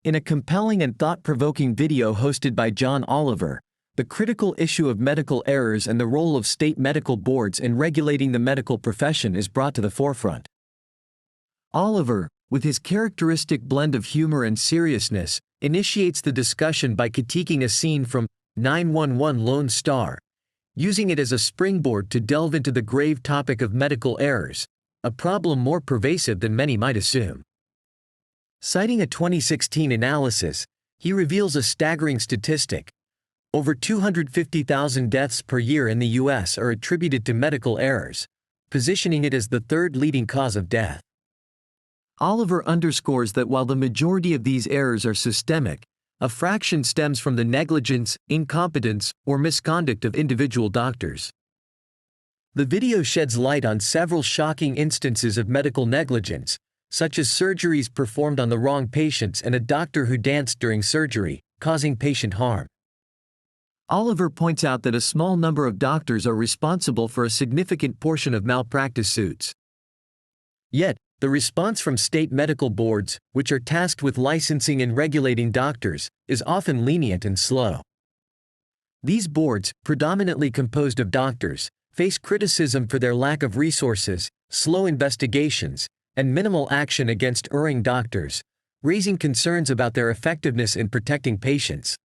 In a compelling and thought-provoking video hosted by John Oliver, the critical issue of medical errors and the role of state medical boards in regulating the medical profession is brought to the forefront. Oliver, with his characteristic blend of humor and seriousness, initiates the discussion by critiquing a scene from 911 Lone Star, using it as a springboard to delve into the grave topic of medical errors, a problem more pervasive than many might assume. Citing a 2016 analysis, he reveals a staggering statistic. Over 250,000 deaths per year in the U.S. are attributed to medical errors, positioning it as the third leading cause of death. Oliver underscores that while the majority of these errors are systemic, a fraction stems from the negligence, incompetence, or misconduct of individual doctors. The video sheds light on several shocking instances of medical negligence, such as surgeries performed on the wrong patients and a doctor who danced during surgery, causing patient harm. Oliver points out that a small number of doctors are responsible for a significant portion of malpractice suits. Yet, the response from state medical boards, which are tasked with licensing and regulating doctors, is often lenient and slow. These boards, predominantly composed of doctors, face criticism for their lack of resources, slow investigations, and minimal action against erring doctors, raising concerns about their effectiveness in protecting patients.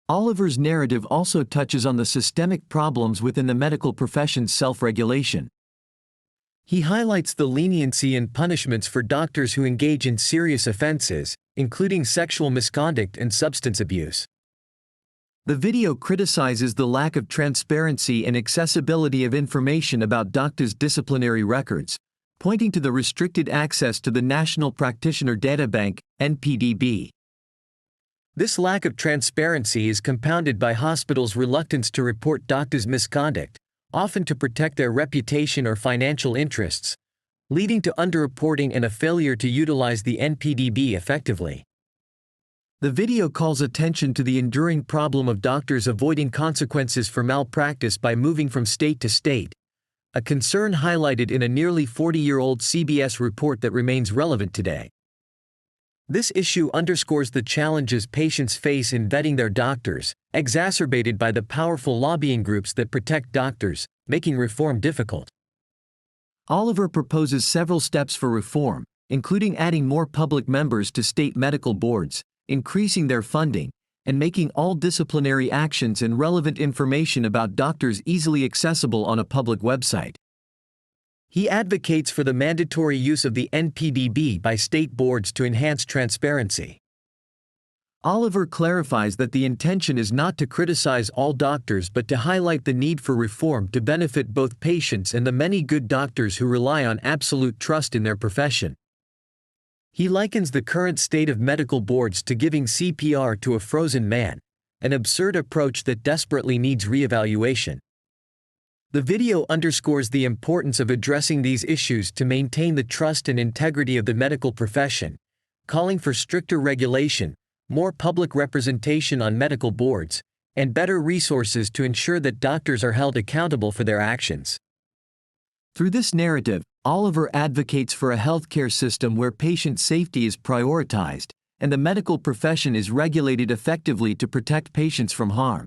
Oliver's narrative also touches on the systemic problems within the medical profession's self-regulation. He highlights the leniency and punishments for doctors who engage in serious offenses, including sexual misconduct and substance abuse. The video criticizes the lack of transparency and accessibility of information about doctors' disciplinary records, pointing to the restricted access to the National Practitioner Databank, NPDB. This lack of transparency is compounded by hospitals' reluctance to report doctors' misconduct, often to protect their reputation or financial interests, leading to underreporting and a failure to utilize the NPDB effectively. The video calls attention to the enduring problem of doctors avoiding consequences for malpractice by moving from state to state, a concern highlighted in a nearly 40-year-old CBS report that remains relevant today. This issue underscores the challenges patients face in vetting their doctors, exacerbated by the powerful lobbying groups that protect doctors, making reform difficult. Oliver proposes several steps for reform, including adding more public members to state medical boards, increasing their funding, and making all disciplinary actions and relevant information about doctors easily accessible on a public website. He advocates for the mandatory use of the NPDB by state boards to enhance transparency. Oliver clarifies that the intention is not to criticize all doctors but to highlight the need for reform to benefit both patients and the many good doctors who rely on absolute trust in their profession. He likens the current state of medical boards to giving CPR to a frozen man, an absurd approach that desperately needs reevaluation. The video underscores the importance of addressing these issues to maintain the trust and integrity of the medical profession, calling for stricter regulation, more public representation on medical boards, and better resources to ensure that doctors are held accountable for their actions. Through this narrative, Oliver advocates for a healthcare system where patient safety is prioritized, and the medical profession is regulated effectively to protect patients from harm.